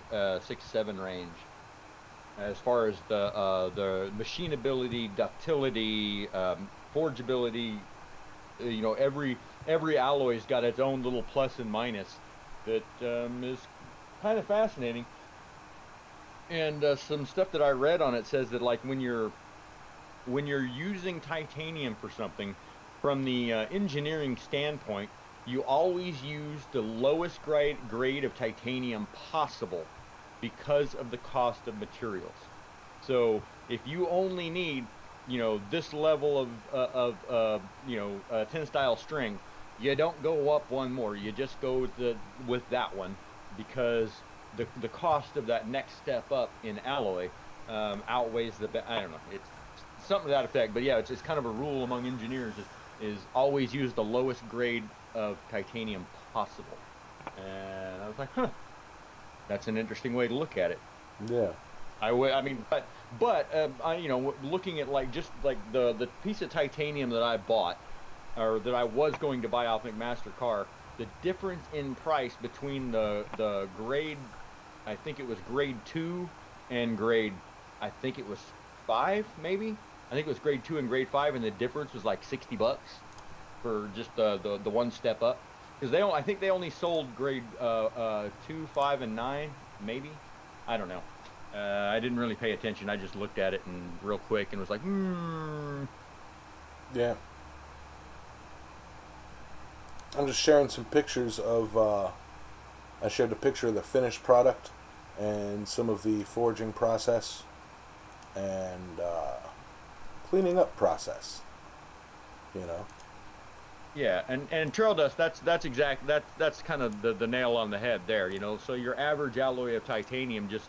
[SPEAKER 4] 6, 7 range. As far as the machinability, ductility, forgeability, every alloy's got its own little plus and minus that is kind of fascinating. And some stuff that I read on it says that, like, when you're using titanium for something, from the engineering standpoint, you always use the lowest grade of titanium possible, because of the cost of materials. So if you only need, this level of tensile strength, you don't go up one more. You just go with that one, because the cost of that next step up in alloy outweighs I don't know. It's something to that effect. But yeah, it's kind of a rule among engineers is always use the lowest grade of titanium possible. And I was like, that's an interesting way to look at it.
[SPEAKER 1] Yeah.
[SPEAKER 4] I mean, but looking at just the piece of titanium that I bought, or that I was going to buy off McMaster-Carr, the difference in price between the grade, I think it was grade 2 and grade, I think it was 5 maybe. I think it was grade 2 and grade 5, and the difference was like $60 for just the one step up. Because I think they only sold grade 2, 5, and 9, maybe. I don't know. I didn't really pay attention. I just looked at it and real quick and was like,
[SPEAKER 1] Yeah. I'm just sharing some pictures of. I shared a picture of the finished product and some of the forging process and cleaning up process.
[SPEAKER 4] Yeah, and trail dust. That's kind of the nail on the head there. So your average alloy of titanium, just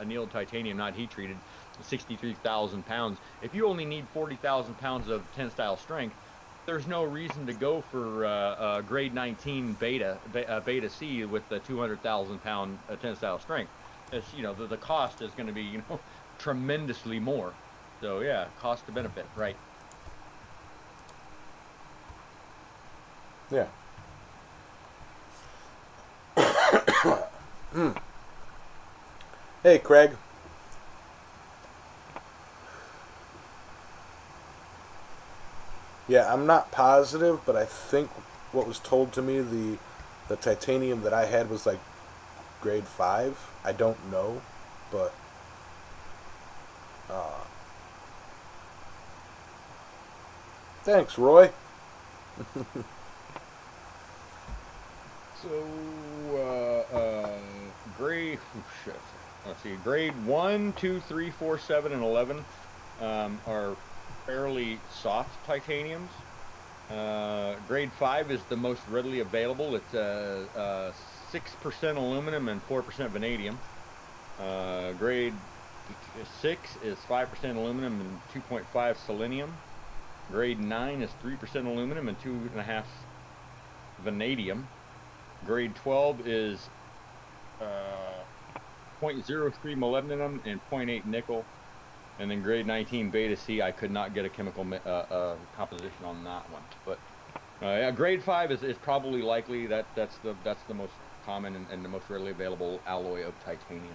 [SPEAKER 4] annealed titanium, not heat treated, 63,000 pounds. If you only need 40,000 pounds of tensile strength, there's no reason to go for grade 19 beta C with the 200,000 pound tensile strength. It's, the cost is going to be tremendously more. So yeah, cost to benefit, right?
[SPEAKER 1] Yeah. Hey, Craig. Yeah, I'm not positive, but I think what was told to me, the titanium that I had was like grade 5. I don't know, but thanks, Roy.
[SPEAKER 4] So, grade, let's see, grade 1, 2, 3, 4, 7, and 11 are fairly soft titaniums. Grade 5 is the most readily available. It's 6% aluminum and 4% vanadium. Grade 6 is 5% aluminum and 2.5 selenium. Grade 9 is 3% aluminum and 2.5 vanadium. Grade 12 is 0.03 molybdenum and 0.8 nickel. And then grade 19 beta C, I could not get a chemical composition on that one. But yeah, grade 5 is probably likely. That's the most common and the most readily available alloy of titanium.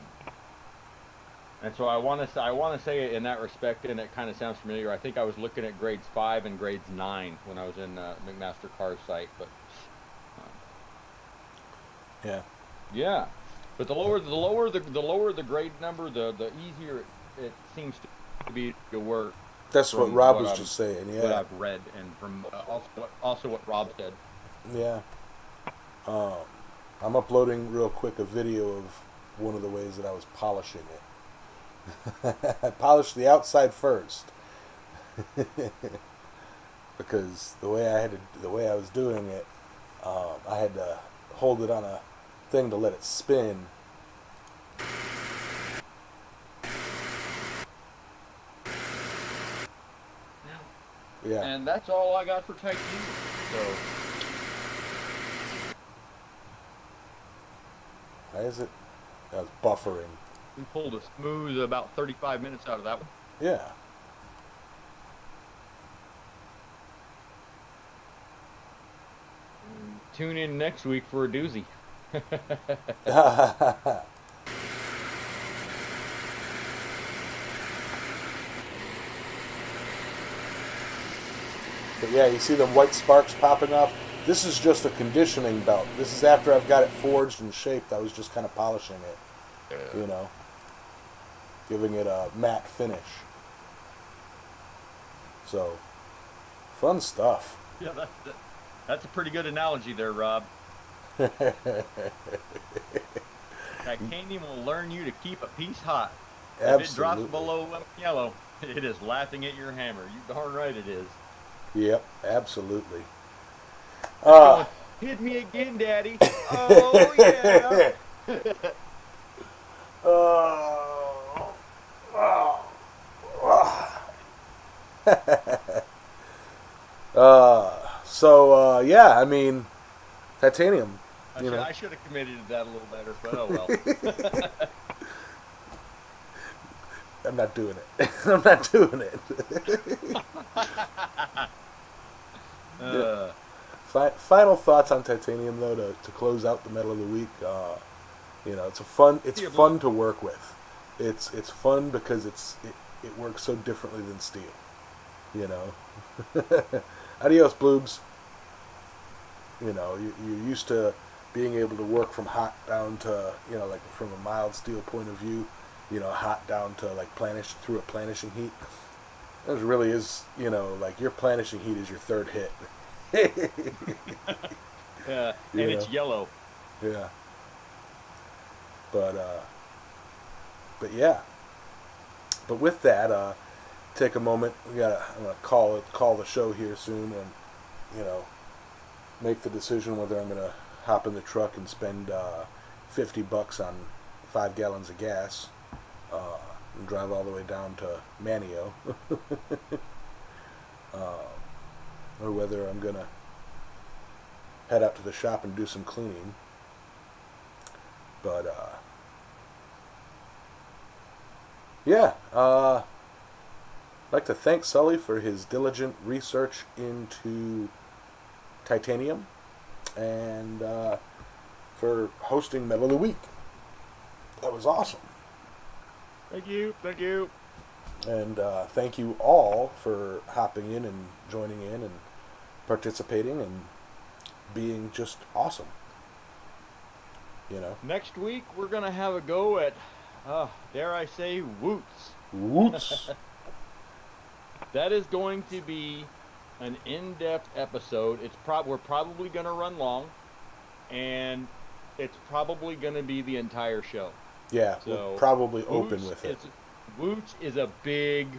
[SPEAKER 4] And so I want to say it in that respect, and it kind of sounds familiar. I think I was looking at grades 5 and grades 9 when I was in McMaster-Carr's site, but
[SPEAKER 1] Yeah.
[SPEAKER 4] Yeah, but the lower the grade number, the easier it seems to be to work.
[SPEAKER 1] That's what
[SPEAKER 4] From
[SPEAKER 1] Rob was just saying.
[SPEAKER 4] what
[SPEAKER 1] Yeah.
[SPEAKER 4] I've read, and from also what Rob said.
[SPEAKER 1] Yeah. Um, I'm uploading real quick a video of one of the ways that I was polishing it. I polished the outside first because the way I was doing it, I had to hold it on a thing to let it spin. Yeah.
[SPEAKER 4] And that's all I got for titanium. So
[SPEAKER 1] Why is it? I was buffering.
[SPEAKER 4] we pulled a smooth about 35 minutes out of that one.
[SPEAKER 1] Yeah.
[SPEAKER 4] Tune in next week for a doozy.
[SPEAKER 1] But yeah, you see them white sparks popping up? This is just a conditioning belt. This is after I've got it forged and shaped. I was just kind of polishing it, you know, giving it a matte finish. So, fun stuff.
[SPEAKER 4] Yeah, that's a pretty good analogy there, Rob. Titanium will learn you to keep a piece hot.
[SPEAKER 1] Absolutely.
[SPEAKER 4] If it drops below yellow, it is laughing at your hammer. You darn right it is.
[SPEAKER 1] Yep, absolutely.
[SPEAKER 4] Hit me again, Daddy. Oh, yeah.
[SPEAKER 1] Yeah, I mean, titanium.
[SPEAKER 4] I should have committed to that a little better, but oh well.
[SPEAKER 1] I'm not doing it. I'm not doing it. Final thoughts on titanium, though, to close out the metal of the week. It's fun to work with. It's fun because it works so differently than steel. You know. Adios, bloobs. You know, you're used to being able to work from hot down to, like from a mild steel point of view, hot down to like through a planishing heat. It really is, like your planishing heat is your third hit.
[SPEAKER 4] Yeah, and it's yellow.
[SPEAKER 1] Yeah. But yeah. But with that, take a moment. I'm gonna call the show here soon, and make the decision whether I'm gonna hop in the truck and spend $50 on 5 gallons of gas, and drive all the way down to Manio, or whether I'm gonna head out to the shop and do some cleaning. But yeah, I'd like to thank Sully for his diligent research into titanium, and for hosting Metal of the Week. That was awesome.
[SPEAKER 4] Thank you.
[SPEAKER 1] And thank you all for hopping in and joining in and participating and being just awesome.
[SPEAKER 4] Next week we're gonna have a go at, dare I say, woots.
[SPEAKER 1] Woots.
[SPEAKER 4] That is going to be an in-depth episode. We're probably gonna run long, and it's probably gonna be the entire show.
[SPEAKER 1] Yeah,
[SPEAKER 4] so
[SPEAKER 1] we'll probably open with it.
[SPEAKER 4] Woots is a big,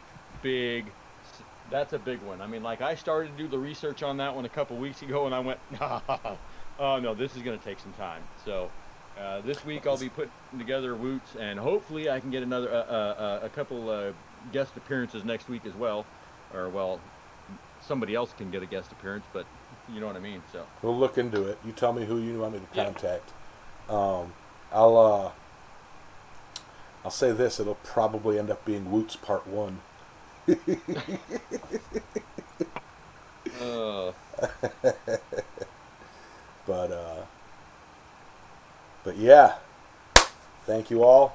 [SPEAKER 4] that's a big one. I mean, like, I started to do the research on that one a couple weeks ago, and I went, oh no, this is going to take some time. So this week I'll be putting together Woots, and hopefully I can get a couple guest appearances next week as well. Or, well, somebody else can get a guest appearance, but you know what I mean. So
[SPEAKER 1] we'll look into it. You tell me who you want me to contact.
[SPEAKER 4] Yeah.
[SPEAKER 1] I'll say this, it'll probably end up being Woots Part 1. But yeah, thank you all.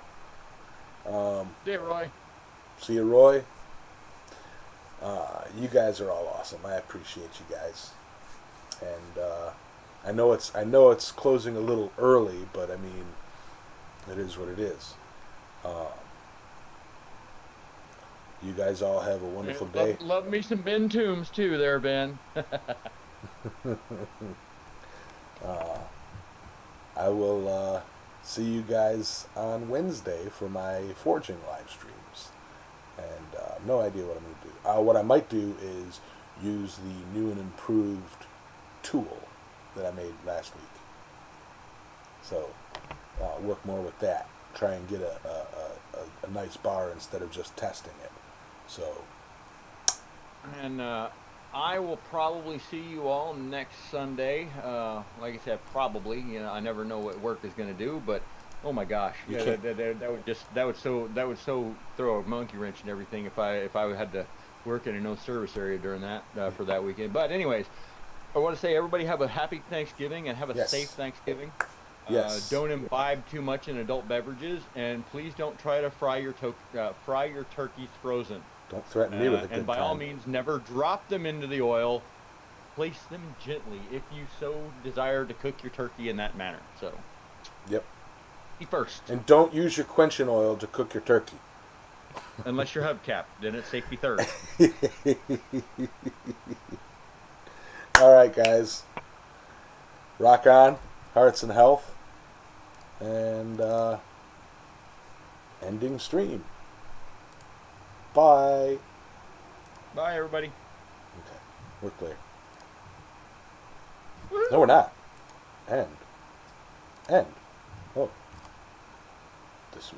[SPEAKER 4] See you, Roy.
[SPEAKER 1] See you, Roy. You guys are all awesome. I appreciate you guys. And I know it's closing a little early, but I mean, it is what it is. You guys all have a wonderful day.
[SPEAKER 4] Love me some Ben Toombs too, there, Ben.
[SPEAKER 1] I will see you guys on Wednesday for my forging live streams, and no idea what I'm going to do. What I might do is use the new and improved tool that I made last week. So work more with that. Try and get a nice bar instead of just testing it. So.
[SPEAKER 4] And I will probably see you all next Sunday. Like I said, probably. You know, I never know what work is going to do, but oh my gosh, that would so throw a monkey wrench and everything if I had to work in a no service area during that for that weekend. But anyways, I want to say everybody have a happy Thanksgiving and have a safe Thanksgiving.
[SPEAKER 1] Yes.
[SPEAKER 4] Don't imbibe too much in adult beverages, and please don't try to fry your turkeys frozen.
[SPEAKER 1] Don't threaten me with a good time.
[SPEAKER 4] And by all means, never drop them into the oil. Place them gently if you so desire to cook your turkey in that manner. So,
[SPEAKER 1] yep.
[SPEAKER 4] Be first.
[SPEAKER 1] And don't use your quenching oil to cook your turkey.
[SPEAKER 4] Unless you're hubcapped, then it's safety third.
[SPEAKER 1] All right, guys. Rock on. Hearts and health. And ending stream. Bye.
[SPEAKER 4] Bye, everybody.
[SPEAKER 1] Okay, we're clear. No, we're not. End. Oh. This.